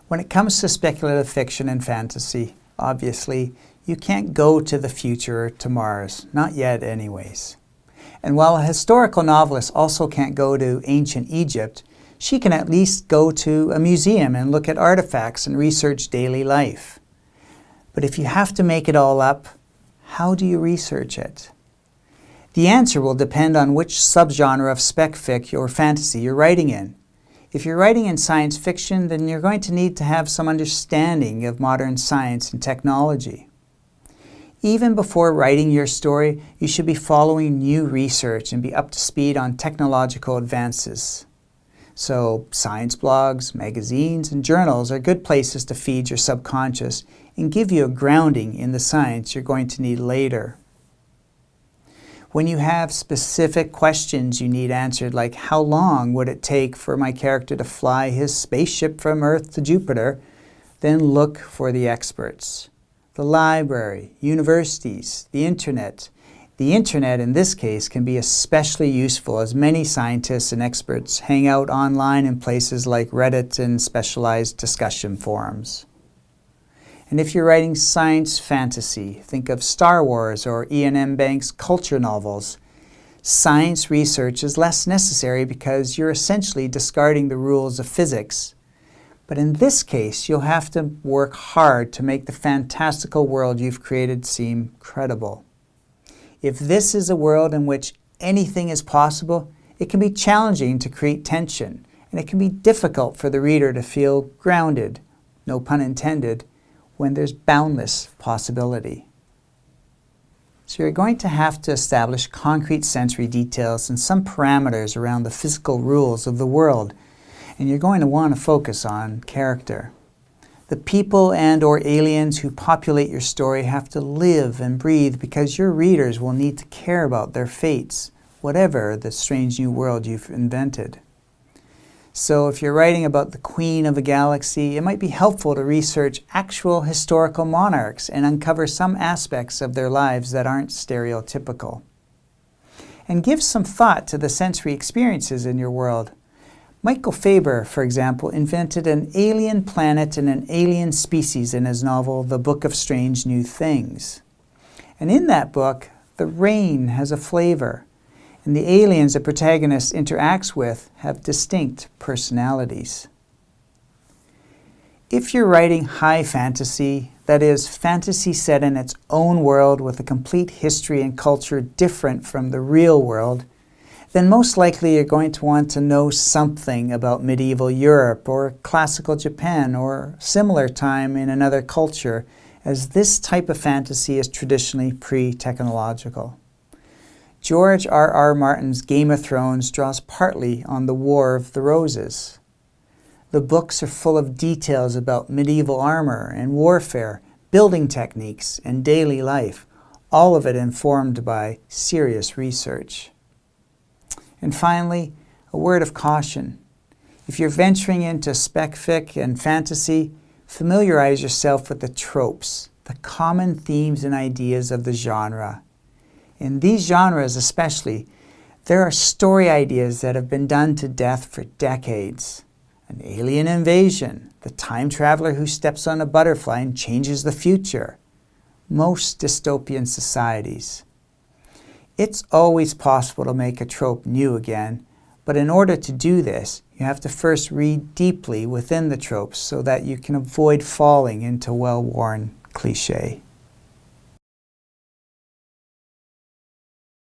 When it comes to speculative fiction and fantasy, obviously, you can't go to the future or to Mars, not yet anyways. And while a historical novelist also can't go to ancient Egypt, she can at least go to a museum and look at artifacts and research daily life. But if you have to make it all up, how do you research it? The answer will depend on which subgenre of spec fic or fantasy you're writing in. If you're writing in science fiction, then you're going to need to have some understanding of modern science and technology. Even before writing your story, you should be following new research and be up to speed on technological advances. So, science blogs, magazines, and journals are good places to feed your subconscious and give you a grounding in the science you're going to need later. When you have specific questions you need answered, like how long would it take for my character to fly his spaceship from Earth to Jupiter, then look for the experts. The library, universities, the internet. The internet in this case can be especially useful as many scientists and experts hang out online in places like Reddit and specialized discussion forums. And if you're writing science fantasy, think of Star Wars or Ian M. Banks' culture novels. Science research is less necessary because you're essentially discarding the rules of physics. But in this case, you'll have to work hard to make the fantastical world you've created seem credible. If this is a world in which anything is possible, it can be challenging to create tension, and it can be difficult for the reader to feel grounded, no pun intended, when there's boundless possibility. So you're going to have to establish concrete sensory details and some parameters around the physical rules of the world, and you're going to want to focus on character. The people and/or aliens who populate your story have to live and breathe because your readers will need to care about their fates, whatever the strange new world you've invented. So if you're writing about the Queen of a galaxy, it might be helpful to research actual historical monarchs and uncover some aspects of their lives that aren't stereotypical. And give some thought to the sensory experiences in your world. Michael Faber, for example, invented an alien planet and an alien species in his novel, The Book of Strange New Things. And in that book, the rain has a flavor, and the aliens the protagonist interacts with have distinct personalities. If you're writing high fantasy, that is, fantasy set in its own world with a complete history and culture different from the real world, then most likely you're going to want to know something about medieval Europe or classical Japan or similar time in another culture, as this type of fantasy is traditionally pre-technological. George R.R. Martin's Game of Thrones draws partly on the War of the Roses. The books are full of details about medieval armor and warfare, building techniques, and daily life, all of it informed by serious research. And finally, a word of caution. If you're venturing into spec fic and fantasy, familiarize yourself with the tropes, the common themes and ideas of the genre. In these genres especially, there are story ideas that have been done to death for decades. An alien invasion, the time traveler who steps on a butterfly and changes the future. Most dystopian societies. It's always possible to make a trope new again, but in order to do this, you have to first read deeply within the tropes so that you can avoid falling into well-worn cliché.